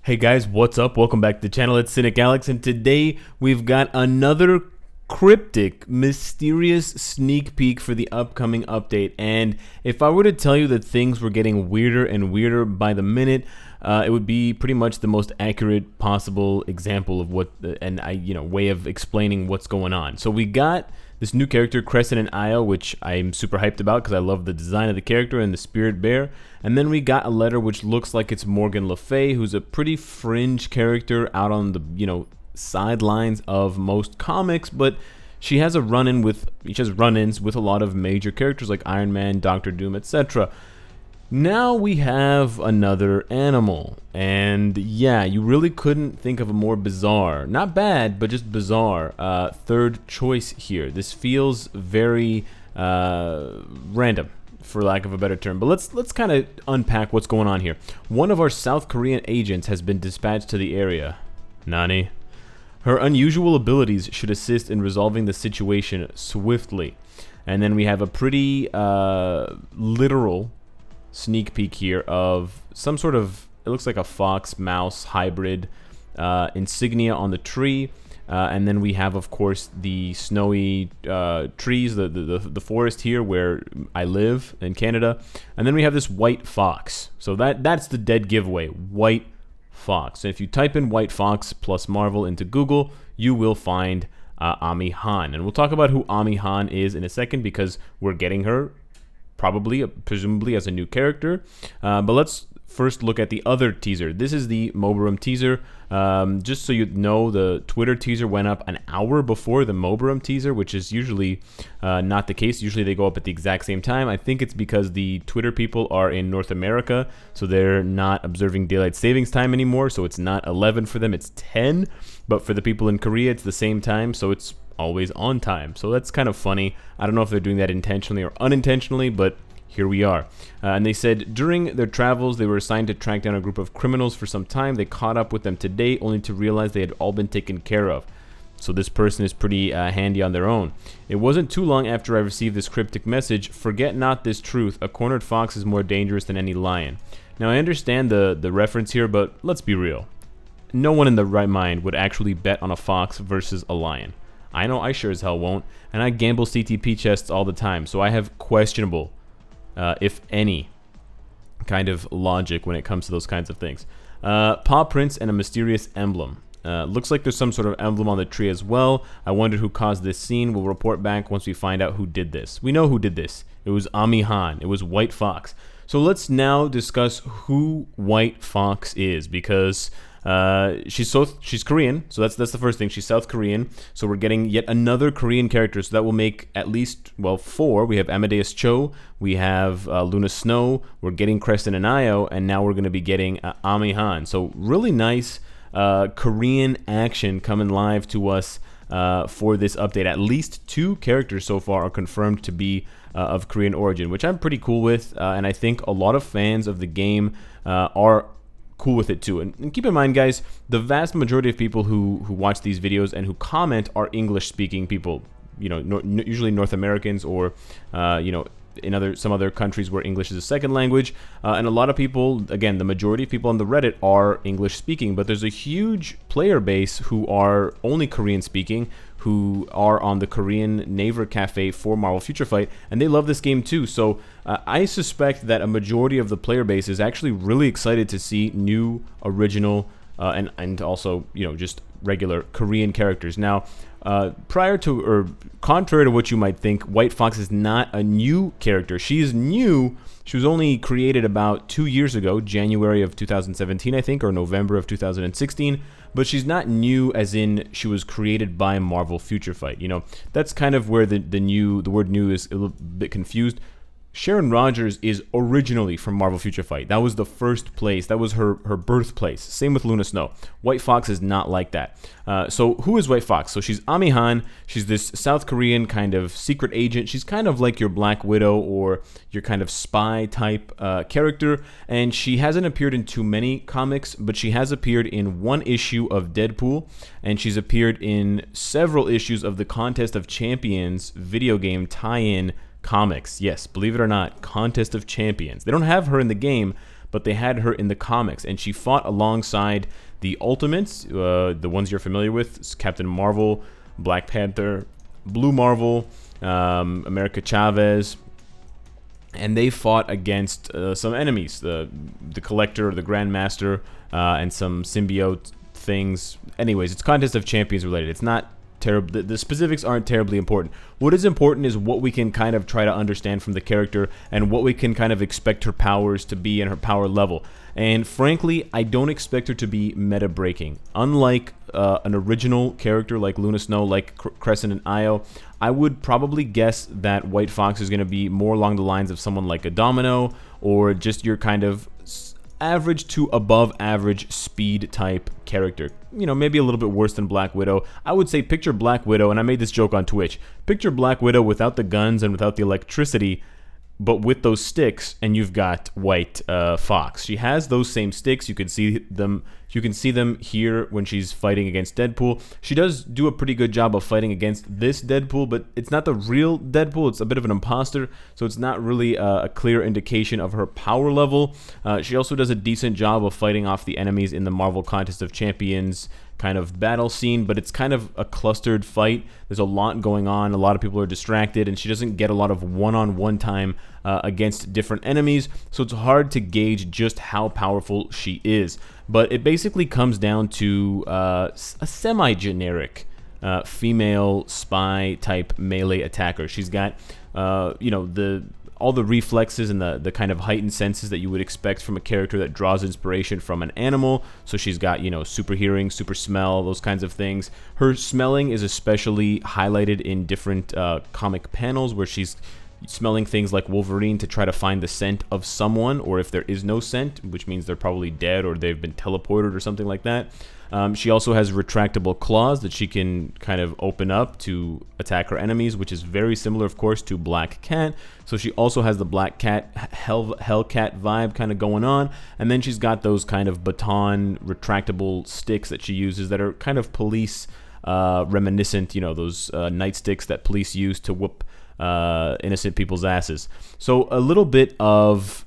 Hey guys, what's up? Welcome back to the channel. It's Cynicalex, and today we've got another cryptic, mysterious sneak peek for the upcoming update. And if I were to tell you that things were getting weirder and weirder by the minute, it would be pretty much the most accurate possible example of what, way of explaining what's going on. So we got this new character, Crescent and Io, which I'm super hyped about because I love the design of the character and the spirit bear. And then we got a letter which looks like it's Morgan Le Fay, who's a pretty fringe character out on the, sidelines of most comics, but she has run-ins with a lot of major characters like Iron Man, Doctor Doom, etc. Now we have another animal, and yeah, you really couldn't think of a more bizarre, not bad, but just bizarre, third choice here. This feels very random, for lack of a better term, but let's kind of unpack what's going on here. One of our South Korean agents has been dispatched to the area. Nani? Her unusual abilities should assist in resolving the situation swiftly. And then we have a pretty literal sneak peek here of some sort of, it looks like a fox mouse hybrid insignia on the tree, and then we have, of course, the snowy trees, the forest here where I live in Canada, and then we have this white fox. So that's the dead giveaway, white fox. And if you type in white fox plus Marvel into Google, you will find Ami Han, and we'll talk about who Ami Han is in a second because we're getting her presumably as a new character, but let's first look at the other teaser. This is the Moburum teaser. Just so you know, the Twitter teaser went up an hour before the Moburum teaser, which is usually not the case. Usually they go up at the exact same time. I think it's because the Twitter people are in North America, so they're not observing daylight savings time anymore, so it's not 11 for them, it's 10, but for the people in Korea it's the same time, so it's always on time. So that's kind of funny. I don't know if they're doing that intentionally or unintentionally, but here we are. And they said during their travels they were assigned to track down a group of criminals for some time. They caught up with them today only to realize they had all been taken care of. So this person is pretty handy on their own. It wasn't too long after I received this cryptic message: forget not this truth, a cornered fox is more dangerous than any lion. Now I understand the reference here, but let's be real. No one in their right mind would actually bet on a fox versus a lion. I know I sure as hell won't, and I gamble CTP chests all the time, so I have questionable, if any, kind of logic when it comes to those kinds of things. Paw prints and a mysterious emblem. Looks like there's some sort of emblem on the tree as well. I wonder who caused this scene. We'll report back once we find out who did this. We know who did this. It was Ami Han. It was White Fox. So let's now discuss who White Fox is, because she's Korean, so that's the first thing. She's South Korean, so we're getting yet another Korean character, so that will make at least, well, 4. We have Amadeus Cho, we have Luna Snow, we're getting Crescent and Io, and now we're going to be getting Ami Han. So really nice Korean action coming live to us for this update. At least 2 characters so far are confirmed to be of Korean origin, which I'm pretty cool with, and I think a lot of fans of the game are cool with it too. And keep in mind, guys, the vast majority of people who watch these videos and who comment are English-speaking people. Usually North Americans, or in some other countries where English is a second language. And a lot of people, again, the majority of people on the Reddit are English-speaking, but there's a huge player base who are only Korean-speaking, who are on the Korean Naver Cafe for Marvel Future Fight, and they love this game too. So I suspect that a majority of the player base is actually really excited to see new, original, and also just regular Korean characters. Now, contrary to what you might think, White Fox is not a new character. She is new. She was only created about 2 years ago, January of 2017, I think, or November of 2016. But she's not new as in she was created by Marvel Future Fight. That's kind of where the word new is a little bit confused. Sharon Rogers is originally from Marvel Future Fight. That was the first place. That was her birthplace. Same with Luna Snow. White Fox is not like that. So who is White Fox? So she's Ami Han. She's this South Korean kind of secret agent. She's kind of like your Black Widow or your kind of spy type character. And she hasn't appeared in too many comics, but she has appeared in 1 issue of Deadpool. And she's appeared in several issues of the Contest of Champions video game tie-in comics. Yes, believe it or not, Contest of Champions. They don't have her in the game, but they had her in the comics, and she fought alongside the Ultimates, the ones you're familiar with: Captain Marvel, Black Panther, Blue Marvel, America Chavez, and they fought against some enemies, the Collector, the Grandmaster, and some symbiote things. Anyways, it's Contest of Champions related. It's not terrible. The specifics aren't terribly important. What is important is what we can kind of try to understand from the character and what we can kind of expect her powers to be and her power level. And frankly, I don't expect her to be meta breaking. Unlike an original character like Luna Snow, like Crescent and Io, I would probably guess that White Fox is going to be more along the lines of someone like a Domino, or just your kind of average to above average speed type character. You know, maybe a little bit worse than Black Widow. I would say picture Black Widow, and I made this joke on Twitch. Picture Black Widow without the guns and without the electricity, but with those sticks, and you've got White Fox. She has those same sticks. You can see them. You can see them here when she's fighting against Deadpool. She does do a pretty good job of fighting against this Deadpool, but it's not the real Deadpool. It's a bit of an imposter, so it's not really a clear indication of her power level. She also does a decent job of fighting off the enemies in the Marvel Contest of Champions kind of battle scene, but it's kind of a clustered fight. There's a lot going on. A lot of people are distracted, and she doesn't get a lot of one-on-one time against different enemies, so it's hard to gauge just how powerful she is. But it basically comes down to a semi-generic female spy type melee attacker. She's got you know, all the reflexes and the kind of heightened senses that you would expect from a character that draws inspiration from an animal. So she's got, you know, super hearing, super smell, those kinds of things. Her smelling is especially highlighted in different comic panels where she's smelling things like Wolverine to try to find the scent of someone, or if there is no scent, which means they're probably dead or they've been teleported or something like that. She also has retractable claws that she can kind of open up to attack her enemies, which is very similar, of course, to Black Cat. So she also has the Black Cat, Hellcat vibe kind of going on. And then she's got those kind of baton retractable sticks that she uses that are kind of police reminiscent, you know, those nightsticks that police use to whoop innocent people's asses. So a little bit of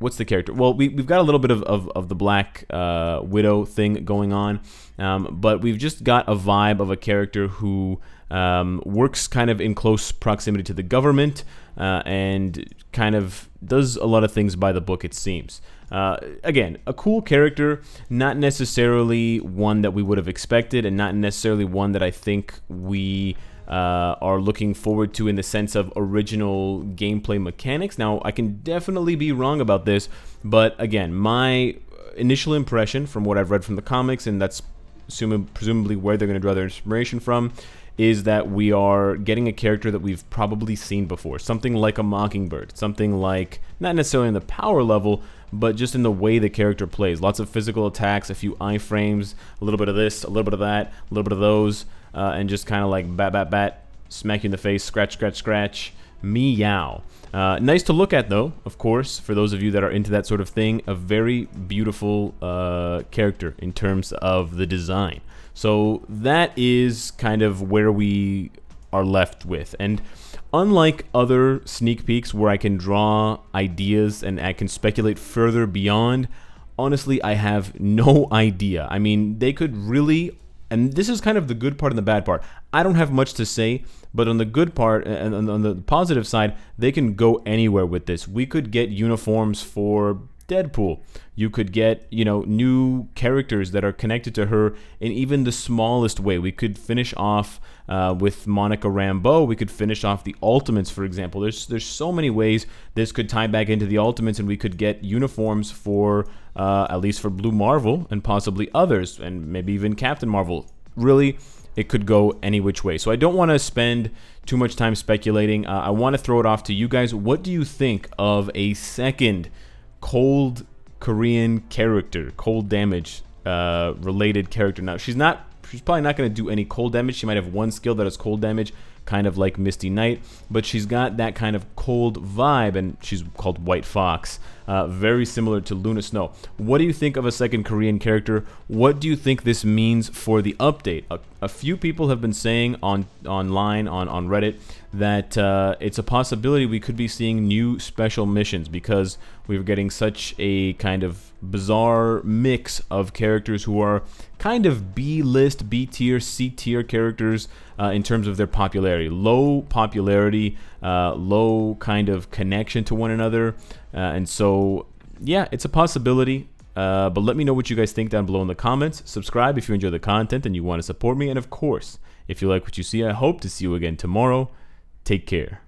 what's the character? Well, we've got a little bit of the Black Widow thing going on, but we've just got a vibe of a character who works kind of in close proximity to the government and kind of does a lot of things by the book, it seems. Again, a cool character, not necessarily one that we would have expected, and not necessarily one that I think we are looking forward to in the sense of original gameplay mechanics. Now, I can definitely be wrong about this, but again, my initial impression from what I've read from the comics, and that's presumably where they're going to draw their inspiration from, is that we are getting a character that we've probably seen before. Something like a Mockingbird. Something like, not necessarily in the power level, but just in the way the character plays. Lots of physical attacks, a few iframes, a little bit of this, a little bit of that, a little bit of those, and just kind of like bat, bat, bat, smack you in the face, scratch, scratch, scratch, meow. Nice to look at, though, of course, for those of you that are into that sort of thing. A very beautiful character in terms of the design. So that is kind of where we are left with. And unlike other sneak peeks where I can draw ideas and I can speculate further beyond, honestly, I have no idea. I mean, they could really, and this is kind of the good part and the bad part. I don't have much to say, but on the good part and on the positive side, they can go anywhere with this. We could get uniforms for Deadpool. You could get, you know, new characters that are connected to her in even the smallest way. We could finish off with Monica Rambeau. We could finish off the Ultimates, for example. There's so many ways this could tie back into the Ultimates, and we could get uniforms for at least for Blue Marvel and possibly others, and maybe even Captain Marvel. Really, it could go any which way. So I don't want to spend too much time speculating. I want to throw it off to you guys. What do you think of a second cold Korean character, cold damage related character? Now, she's probably not going to do any cold damage. She might have one skill that is cold damage, kind of like Misty Knight, but she's got that kind of cold vibe, and she's called White Fox. very similar to Luna Snow. What do you think of a second Korean character? What do you think this means for the update? A few people have been saying online on Reddit that it's a possibility we could be seeing new special missions because we're getting such a kind of bizarre mix of characters who are kind of B-list, B-tier, C-tier characters in terms of their popularity. Low popularity, low kind of connection to one another. And so, yeah, it's a possibility. But let me know what you guys think down below in the comments. Subscribe if you enjoy the content and you want to support me. And of course, if you like what you see, I hope to see you again tomorrow. Take care.